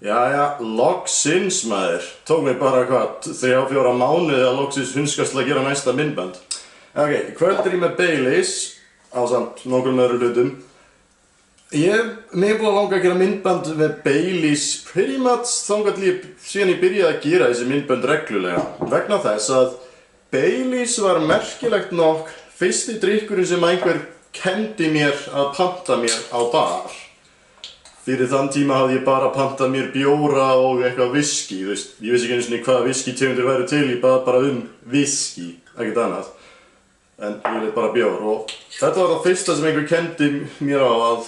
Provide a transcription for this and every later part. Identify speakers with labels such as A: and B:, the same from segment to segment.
A: Jæja, loksins maður. Tók mig bara hvað, 3-4 mánuði að loksins hunskast til að gera næsta myndband. Ok, í kvöld er ég með Baileys, ásamt nokkrum öðrum hlutum. Mig er búin að langa að gera myndband með Baileys pretty much þangað til síðan ég byrjaði að gera þessi myndband reglulega. Vegna þess að Baileys var merkilegt nokk fyrsti drykkurinn sem einhver kenndi mér að panta mér á bar. Fyrir þann tíma hafði ég bara pantað mér bjóra og eitthvað whisky, þú veist. Ég vissi ekki einu sinni hvaða whisky-tegundir væru til, ég bað bara whisky, ekkert annað. En ég leit bara bjór og þetta var það fyrsta sem einhver kendi mér á að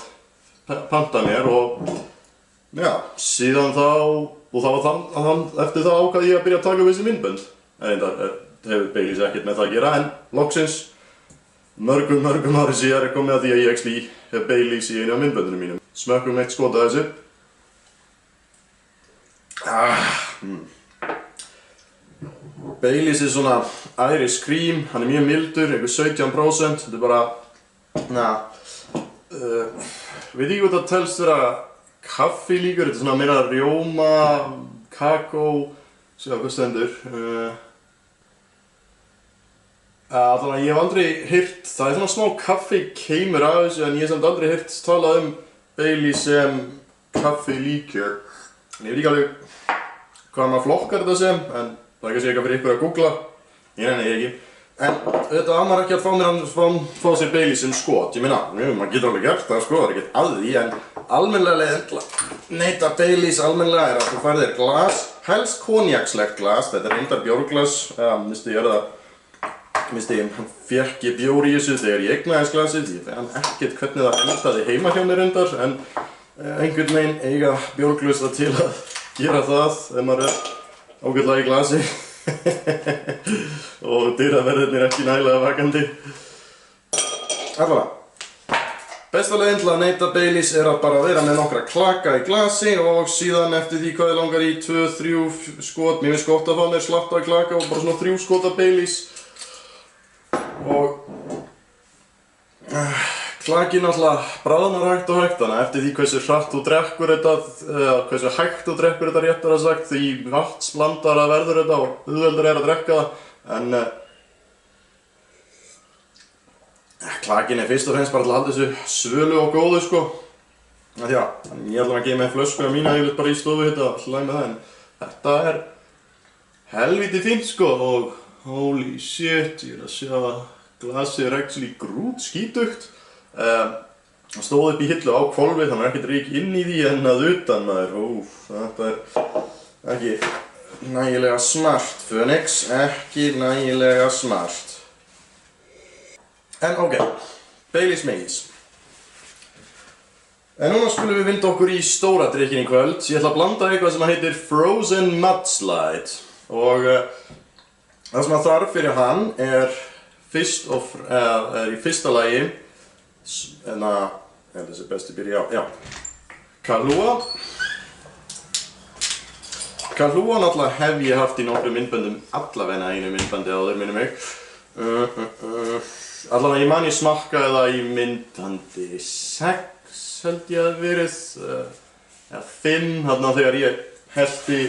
A: panta mér og já, síðan þá, og það var eftir það ákvað ég að byrja að taka upp þessi myndbönd. En það hefur Baileys ekkert með það að gera, en loksins, mörgum ári síðar er komið að því að ég actually hef Baileys í einu af myndböndunum mínum. Smökkum eitt skot af þessu. Baileys er svona Irish cream, hann er mjög mildur, einhver 17%. Þetta er bara, veit ekki hvað það telst vera kaffilíkur, þetta er svona meira rjóma, kakó, sjá hvað stendur. Allavega ég hef aldrei heyrt, það er svona smá kaffikeimur af þessu en ég hef samt aldrei heyrt talað Baileys sem kaffilíkjör. En ég veit ekki alveg hvað maður flokkar þetta sem, en það er kannski eitthvað fyrir ykkur að googla. Ég nenni ekki. En þetta á maður ekki að fá sér Baileys sem skot. Ég meina, maður getur alveg gert það sko, það er ekkert að því, en almennilega leiðin til að neyta Baileys almennilega er að þú færð þér glas, helst konjakslegt glas, þetta er reyndar bjórglas, hann fékk ég bjór í þessu þegar ég eignaðist glasið, ég veit hann ekkert hvernig það endaði heima hjá mér reyndar, en einhvern veginn eiga bjórglusta til að gera það þegar maður er ágætlega í glasi og dyraverðirnir ekki nægilega vakandi. Allavega, besta leiðin til að neyta Baileys er að bara vera með nokkra klaka í glasi og síðan eftir því hvað ég langar í 2-3 skot, mér finnst gott að fá mér slatta klaka og bara svona 3 skot af Baileys. Og klakinn alltaf bráðnar hægt og hægt, þannig að eftir því hversu hratt þú drekkur þetta, hversu hægt þú drekkur þetta réttar að sagt, því vatnsblandara verður þetta og auðveldur er að drekka það. En klakinn er fyrst og fremst bara til að halda þessu svölu og góðu sko. Þannig að ég ætla að gefa mig flösku af mína yfirleitt bara í stofu þetta og hlæg með það, en þetta er helviti fínt sko og holy shit, ég er að sjá að glasið er actually grútskítugt. Það stóð upp í hillu á hvolfi, þannig að ekkert ryk inn í því en að utan maður. Þetta er ekki nægilega smart, Phoenix, ekki nægilega smart. En ok, Baileys Mays. En núna skulum við vinda okkur í stóra drykkin í kvöld. Ég ætla að blanda eitthvað sem heitir Frozen Mudslide og það sem þarf fyrir hann er í fyrsta lagi, en þessi besti byrja á, Kahlúa. Kahlúa náttúrulega hef ég haft í nokkrum myndböndum, allavega einu myndbandi áður minnir mig. Allavega ég man ég smakkaði það í myndbandi 6 held ég að verið, eða 5 þarna þegar ég hellti,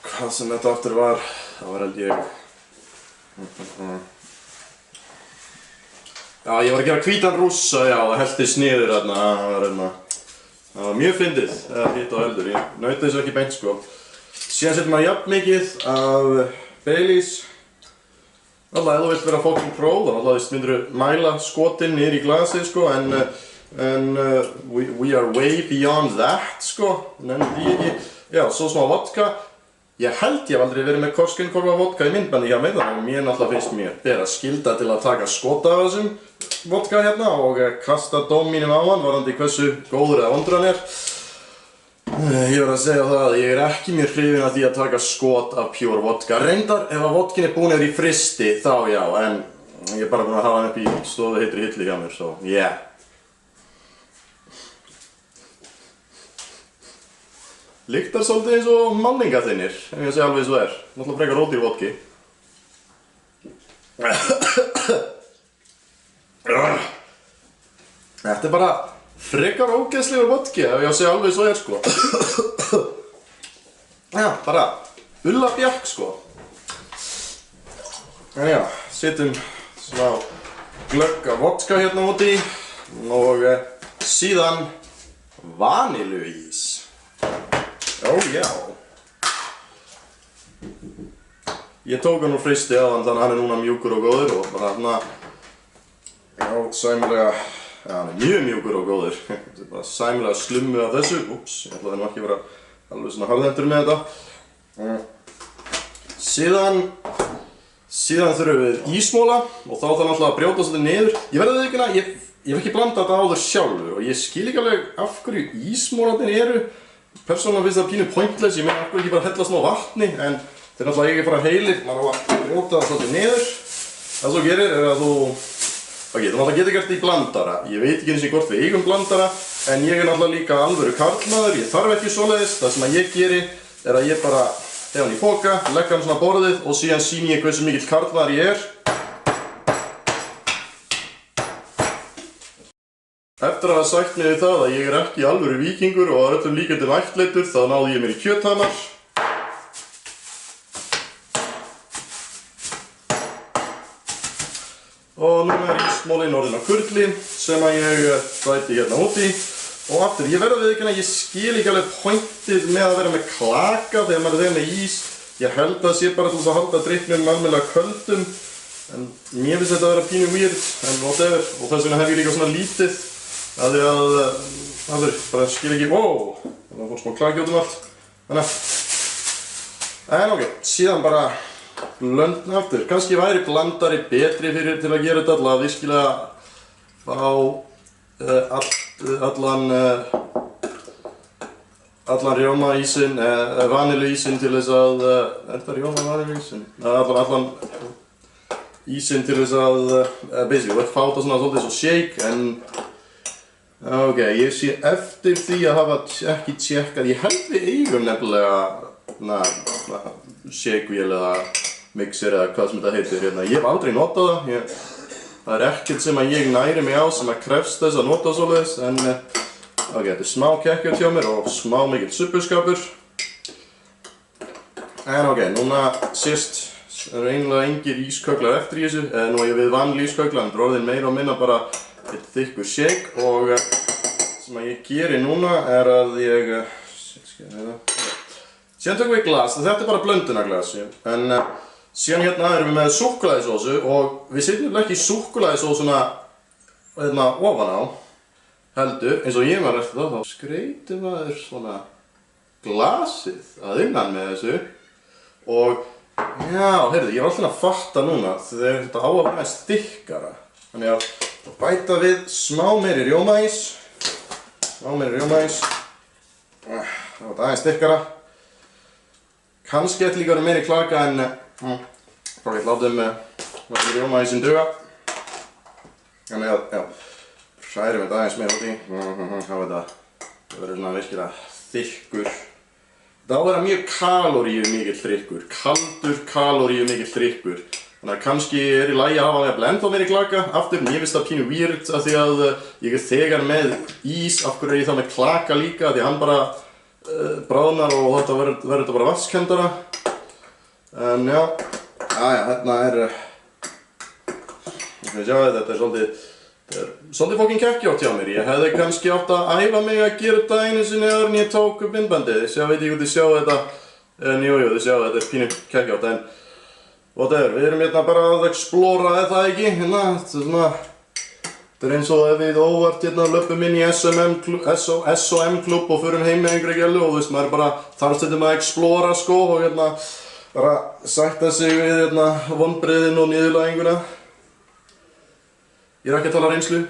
A: hvað sem þetta aftur var, það var held ég, já ég var að gera hvítan rússa, já það helltist niður þarna, það var mjög fyndið, hitt á eldur, ég naut þessu ekki beint sko. Síðan setur maður jafn mikið af Baileys, alltaf ef þú vilt vera fucking pro, þannig að myndirðu mæla skotinn niður í glasið sko, en we are way beyond that sko, nefnir því ekki, já svo smá vodka. Ég held ég hef aldrei verið með Koskenkorva vodka í myndbandi hjá mig, þannig að mér náttúrulega finnst mér bera skylda til að taka skot af þessum vodka hérna og kasta dóm mínum á hann varðandi hversu góður eða vondur hann er. Ég verð að segja það að ég er ekki mjög hrifinn af því að taka skot af pure vodka. Reyndar ef að vodkin er búin yfir í fristi þá já, en ég er bara búinn að hafa hann upp í stofu heitri hillu hjá mér, svo yeah. Lyktar svolítið eins og málningaþynnir, ef ég að segja alveg eins og það er. Náttúrulega frekar ódýr vodki. Þetta er bara frekar ógeðslegur vodki ef ég á að segja alveg svo sko. Já, bara Ulla Bjark sko. En já, setjum smá glögg af vodka hérna úti og síðan vanilluís. Ó já. Ég tók hann úr frysti áðan þannig að hann núna mjúkur og góður og bara hérna, já, sæmilega, já, hann mjög mjúkur og góður. Þetta bara sæmilega slummu af þessu. Úps, ég ætlaði nú ekki að vera alveg svona harðhentur með þetta. Síðan þurfum við ísmóla og þá þarf náttúrulega að brjóta svolítið niður. Ég verði að viðurkenna, ég hef ekki blandað þetta áður sjálfur og ég skil ekki alveg af hverju ísmólarnir eru. Persónulega finnst það pínu pointless, ég meina af hverju ekki bara hella smá vatni, en þetta er náttúrulega ekki bara heilir, maður á að brjóta það svolítið niður. Það þú gerir er að þú náttúrulega getur gert í blandara. Ég veit ekki eins og hvort við eigum blandara, en ég er náttúrulega líka alvöru karlmaður, ég þarf ekki svoleiðis. Það sem að ég geri er að ég bara hef hann í poka, legg hann svona á borðið og síðan sýni ég hversu mikill karlmaður ég er. Eftir að hafa sagt mig við það að ég er ekki alvöru víkingur og að öllum líkindum ættleiddur, þá náði ég mér í kjöthamar. Og núna er ísmólinn orðinn á kurli sem að ég dæti hérna úti. Og aftur, ég verði að viðurkenna að ég skil ekki alveg pointið með að vera með klaka þegar maður er með ís. Ég held að það sé bara til þess að halda drykknum almennilega köldum. En mér finnst þetta að vera pínu weird, en whatever. Og þess vegna hef ég líka svona lítið. Af því að, aftur, bara skil ekki, wow! Það fór smá klaki út allt. Þannig. En ok, síðan bara blöndna aftur. Kannski væri blandari betri fyrir til að gera þetta alltaf virkilega fá allan rjómaísinn, vanilluísinn til þess að, er þetta rjóma vanilluísinn? Allan ísinn til þess að, basically, þú ert fá þetta svona svolítið svo shake, en ok, ég sé eftir því að hafa ekki tjekkað, ég held við eigum nefnilega shakevél eða mixer eða hvað sem þetta heitir hérna. Ég hef aldrei notað það, það er ekkert sem að ég næri mig á sem að krefst þess að nota svoleiðis, en ok, þetta er smá kekkjart hjá mér og smá mikill suppuskapur. En ok, núna sést eru eiginlega engir ísköglar eftir í þessu, nú er ég við vanil ísköglar, en bróðin meira og minna bara eitt þykkur shake og sem að ég geri núna er að ég, síðan tökum við glas, þetta er bara blöndunarglas, en síðan hérna erum við með súkkulaðisósu og við setjum ekki súkkulaðisósuna ofan á, heldur, eins og ég var eftir það, þá skreytir maður svona glasið að innan með þessu og já, heyrðu, ég var alltaf að fatta núna þegar þetta á að vera þykkara, þannig að bæta við smá meiri rjómaís, það var aðeins þykkara. Kannski ætti líka að vera meiri klaka en ok, látum rjómaísinn duga. Þannig að, já, hrærum þetta aðeins meira út í. Það verður svona virkilega þykkur. Það á að vera mjög kaloríumikill drykkur, kaldur kaloríumikill drykkur. Þannig að kannski er í lagi að hafa jafnvel ennþá meiri klaka. Aftur, mér finnst það pínu weird af því að ég er þegar með ís, af hverju er ég þá með klaka líka, því að hann bara bráðnar og þetta verður þetta bara vatnskendara. En já, hérna er, þetta er svolítið fokkin kekkjátt hjá mér. Ég hefði kannski átt að æfa mig að gera þetta einu sinni áður en ég tók upp myndbandið. Ég veit ekki hvort þið sjáu þetta, en jú, þið sjáu þetta er pínu kekkjátt, en whatever, við erum hérna bara að explora eða ekki, hérna, þetta er eins og ef við óvart hérna löpum inn í SOM klúbb og förum heim með einhverja gælu og þú veist, maður er bara þarf stundum að explora sko og hérna bara sætta sig við hérna vonbrigðin og niðurlæginguna. Ég er ekki að tala reynslu.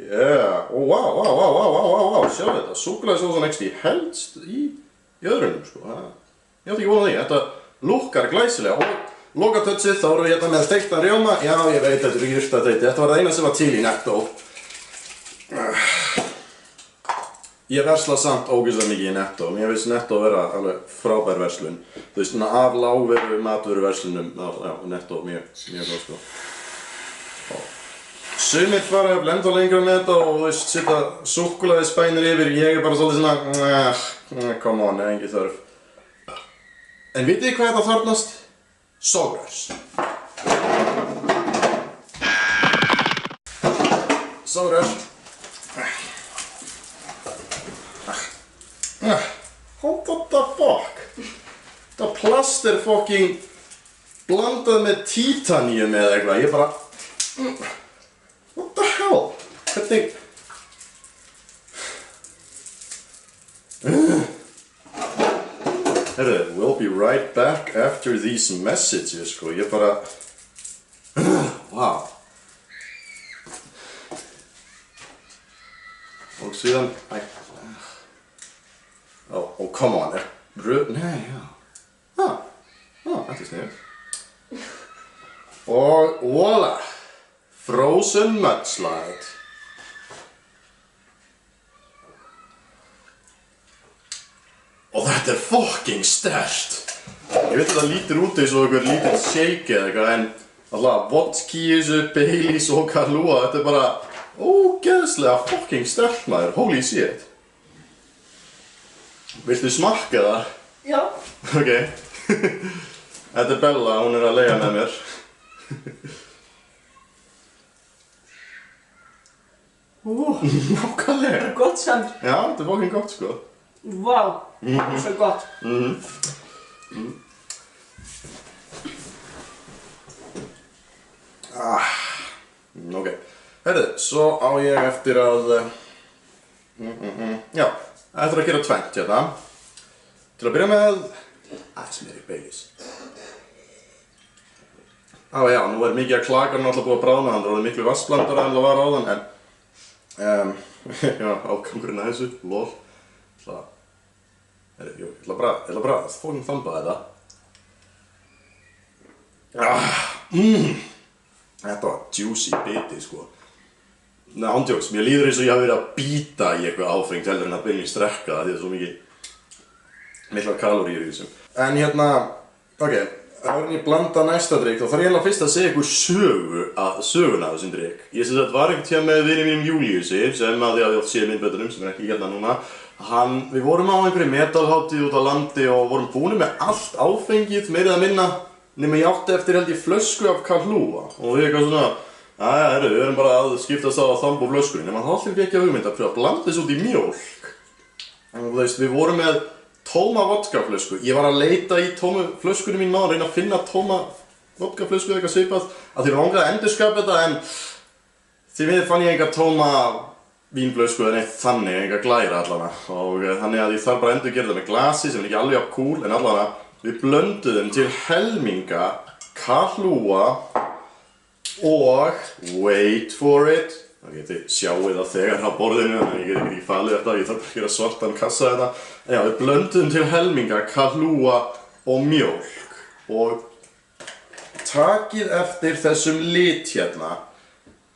A: Yeah, wow, sjá þetta, súkkulaðisósan ekki helst í öðrunum sko, ég átti ekki vonað því, þetta lúkkar glæsilega og lokatötsið, þá erum við hérna með steiktan rjóma. Já, ég veit, þetta er jurtadeiti. Þetta var það eina sem var til í Netto. Ég versla samt ógeðslega mikið í Netto. Mér finnst Netto vera alveg frábær verslun. Þú veist, svona af lágveru matvöruverslunum, já, Netto mjög góð sko. Sumir fara ennþá lengra með þetta og þú veist, setja súkkulaðispænir yfir, ég bara svolítið svona, come on, engin þörf. En vitið þið hvað þetta þarfnast? Sogrars. Sogrars. What the fuck? Þetta plast fucking blandað með títaníum eða eitthvað, ég bara... What the hell? Hvernig... Herðu, we'll be right back after these messages, sko, ég bara... Wow. Og síðan... Oh, come on, Nei, já. Þetta sniðugt. Og voila! Frozen mudslide. Og þetta fucking sterkt. Ég veit að það lítur út eins og einhver lítið shake eða eitthvað, en alltaf vodki í þessu, Baileys og Kahlúa, þetta bara ógeðslega fucking sterkt maður, holy shit. Viltu smakka það?
B: Já.
A: Ok. Þetta Bella, hún að leiga með mér. Nákvæmlega.
B: Gott samt.
A: Já, þetta fucking gott sko.
B: Vá, svo gott.
A: Ok. Herðu, svo á ég eftir að... Já, eftir að gera tvennt hérna. Til að byrja með... aðeins meiri Baileys. Já, nú er mikið að klaka náttúrulega búið að bráðna, þannig að það er miklu vassblandara en það var áðan, en... já, ágangurinn að þessu, lol. Ég ætla að bræða, fókin þamba þetta. Þetta var juicy biti, sko. Nei, ándjóks, mér líður eins og ég hafi verið að bíta í eitthvað áfengt heldur en að Baileys drekka það, því það er svo miklar kaloríur í þessum. En hérna, ok, áður en ég blanda næsta drykk, þá þarf ég eiginlega fyrst að segja ykkur söguna af þessum drykk. Ég sem sagt var einhvern tíma með vini mínum Júlíusi, sem að ég oft séð myndböndunum, sem er ekki hérna núna. Við vorum á einhverju metalhátíð út á landi og vorum búnir með allt áfengið, meira eða minna, nema ég átti eftir held ég flösku af Kahlúa. Og við eitthvað svona, herru, við erum bara að skiptast á að þamba flöskunni, nema það allir ekki að hugmynda að pröfa að blanda þessu út í mjólk. En þú veist, við vorum með tóma vodkaflösku. Ég var að leita í tómu flöskunni mín að reyna að finna tóma vodkaflösku eða eitthvað svipað. Að því langaði að endurskapa þetta, en því við fann ég enga tóma vínflösku eða neitt þannig, enga glæra allavega. Og þannig að ég þarf bara að endurgera þetta með glasi sem er ekki alveg cool, en allavega við blönduðum til helminga Kahlúa og wait for it. Ok, þið sjáu það þegar á borðinu, en ég get ekki falið þetta, ég þarf bara að gera svartan kassa þetta. En já, við blönduðum til helminga Kahlúa og mjólk. Og takið eftir þessum lit hérna.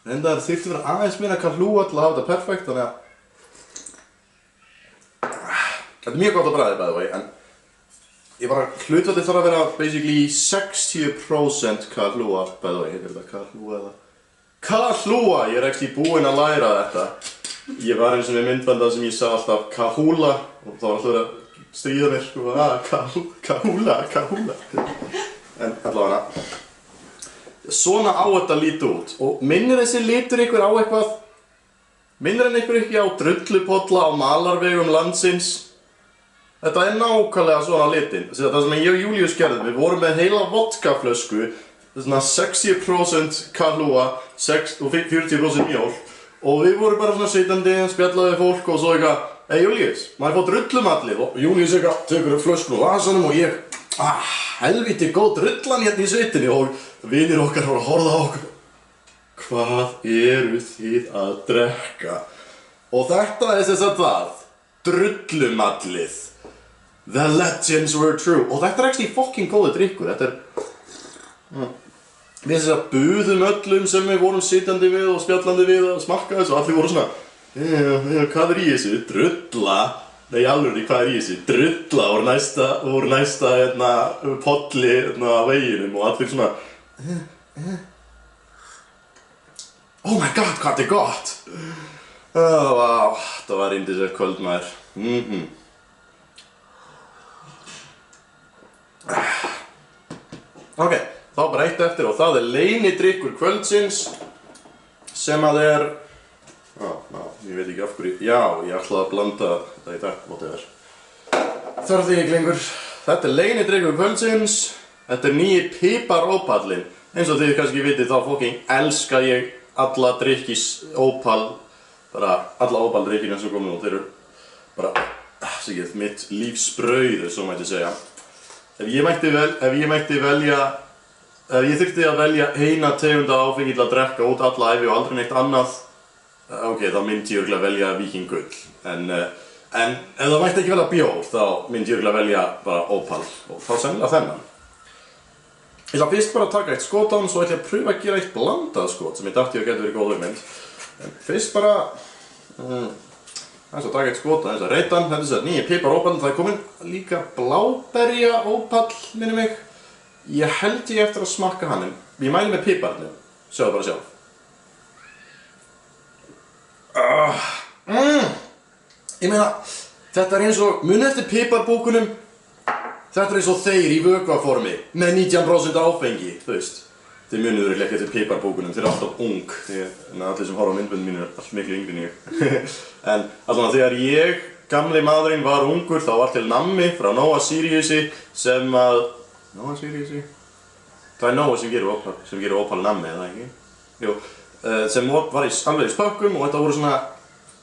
A: Reyndar þyrfti vera aðeins meira Kahlúa til að hafa þetta perfekt, þannig að... Þetta er mjög gott að bragða, by the way, en... Ég bara, hlutfallið þarf að vera basically 60% Kahlúa, by the way, heitir þetta Kahlúa eða... Kahlúa! Ég er ekki búinn að læra þetta. Ég var eins og með myndbandað sem ég sagði alltaf Kahúla og þá var alltaf verið að stríða mér sko, Kahúla. En allavega, svona á þetta líti út. Og minnir þessi litur ykkur á eitthvað? Minnir hann ykkur ekki á drullupolla á malarvegum landsins? Þetta er nákvæmlega svona litin. Það sem ég og Júlíus gerðum, við vorum með heila vodkaflösku, svona 60% Kahlúa og 40% mjólk. Og við vorum bara svona sitjandi, spjallaði fólk og svo eitthvað, hey Júlíus, maður fá drullumallið. Og Júlíus eitthvað tekur upp flöskun og vasanum og ég, helviti góð drullan hérna í sveitinni og vinir okkar voru að horfa á okkur. Hvað eru þið að drekka? Og þetta er þess að það, drullumallið. The legends were true. Og þetta er actually fucking góði drykkur, þetta er... Við þess að buðum öllum sem við vorum sitjandi við og spjallandi við að smakka þessu og allir voru svona hvað er í þessu? Drulla? Nei, alveg, hvað er í þessu? Drulla úr næsta polli á veginum og allir svona Oh my god, hvað þetta er gott! Vá, það var yndislegt kvöld maður. Ok, þá bara eitt eftir og það er leynidrykkur kvöldsins sem að er... ég veit ekki af hverju... Já, ég ætlaði að blanda þetta í dag, whatever. Þarf því ekki lengur. Þetta er leynidrykkur kvöldsins. Þetta er nýji piparópallinn. Eins og þið kannski vitið þá fucking elska ég alla drykkis ópal, bara alla ópaldrykkina sem komið og þeir eru bara, sikið, mitt lífsbrauð, svo mætti segja. Ef ég þyrfti að velja eina tegunda áfengi til að drekka út alla ævi og aldrei neitt annað, ok, þá myndi ég örugglega velja Viking Gull. En ef það mætti ekki velja bjór, þá myndi ég örugglega velja bara ópal og þá sennilega þennan. Ég ætla fyrst bara að taka eitt skot á hann, svo ætla ég að pröfa að gera eitt blandað skot sem ég dacht ég að geta verið góð hugmynd. En fyrst bara, þess að taka eitt skot á þess að reyta hann, þetta er þess að nýja piparópall, það er komin líka bláberja ópall, minni mig. Ég held ég eftir að smakka hann, en ég mæli með piparnum, sjáðu bara sjálf. Ég meina, þetta er eins og munið eftir piparbókunum. Þetta er eins og þeir í vökvaformi með 19% áfengi, þú veist. Þið munið örugglega ekki eftir piparbókunum, þeir eru alltaf ung. Allir sem horfa á myndböndin mín er allt miklu yngri en ég. En allavega þegar ég, gamli maðurinn, var ungur, þá var til nammi frá Nóa Siriusi sem að... Nóa Siriusi? Það er Nóa sem gerir ópal nammi, eða ekki? Jú, sem var alveg í spökkum og þetta voru svona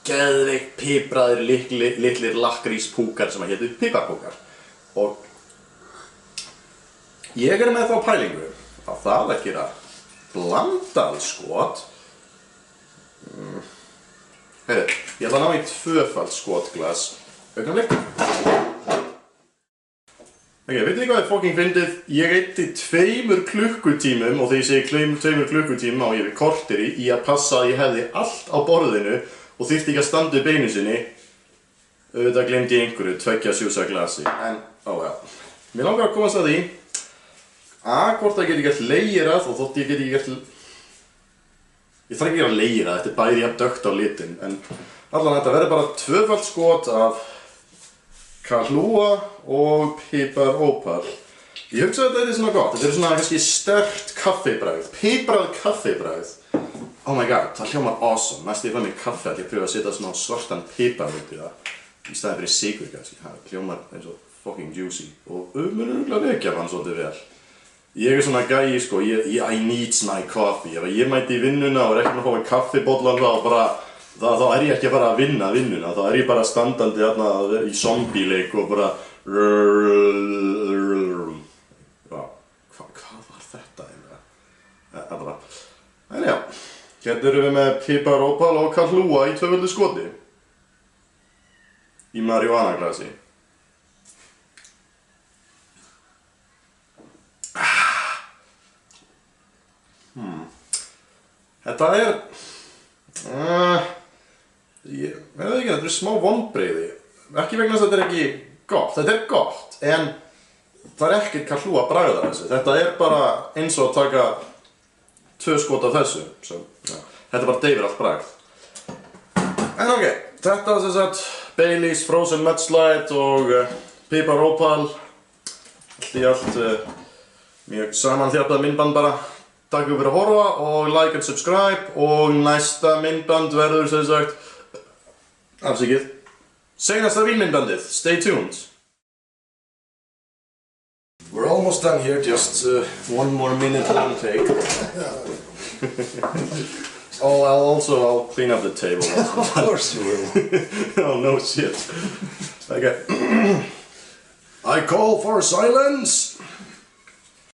A: geðveikt pipraðir litlir lakkríspúkar sem að hétu piparbókar. Og ég er með þá pælingu að það að gera blandað skot. Heyrðu, ég ætla að ná í 2-falt skotglas. Augnablik. Ok, veitir þið hvað er fucking fyndið? Ég eyddi 2 klukkutímum, og þegar ég segi 2 klukkutímum á ég við korteri í að passa að ég hefði allt á borðinu og þyrfti ekki að standa upp einu sinni. Auðvitað glemdi ég einhverju 2 sjúsa glasi, en já. Mér langar að komast að því hvort það geti gert leirað og þótt ég geti gert... Ég þarf ekki að leira, þetta er bæði jafn dökkt á litin, en allan þetta verður bara 2-falt skot af Kahlúa og piparópal. Ég hugsa að þetta er svona gott, þetta er svona kannski sterkt kaffibragð, piprað kaffibragð. Oh my god, það hljómar awesome, næst ég fæ mér kaffi að ég pröfa að setja svona svartan pipar út í það. Í staðinn fyrir sykur kannski, það hljómar eins og fucking juicy og mun örugglega vekja hann svolítið vel. Ég er svona gæi sko, I need my coffee. Ef ég mæti í vinnuna og er ekki að fá mig kaffibollan þá er ég ekki að fara að vinna vinnuna. Þá er ég bara standandi þarna í zombie-leik og bara... Hvað var þetta eiginlega? En já, hérna erum við með piparópal og Kahlúa í 2-földu skoti. Í marihuana-glasi. Þetta er... ég veit ekki, þetta er smá vonbrigði. Ekki vegna þess að þetta er ekki gott. Þetta er gott, en það er ekkert Kahlúa bragð af þessu. Þetta er bara eins og að taka 2 skot af þessu. Þetta bara deyfir allt bragð. En ok, þetta var sem sagt Baileys Frozen Mudslide og piparópal. Allt í allt mjög samanþjappað myndband bara. Takk fyrir að horfa og like and subscribe og næsta myndband verður sem sagt afsakið seinasta vínmyndbandið. Stay tuned. We're almost done here, just 1 more minute long take. I'll clean up the table.
C: Of course you will.
A: Oh no shit. Okay. I call for silence.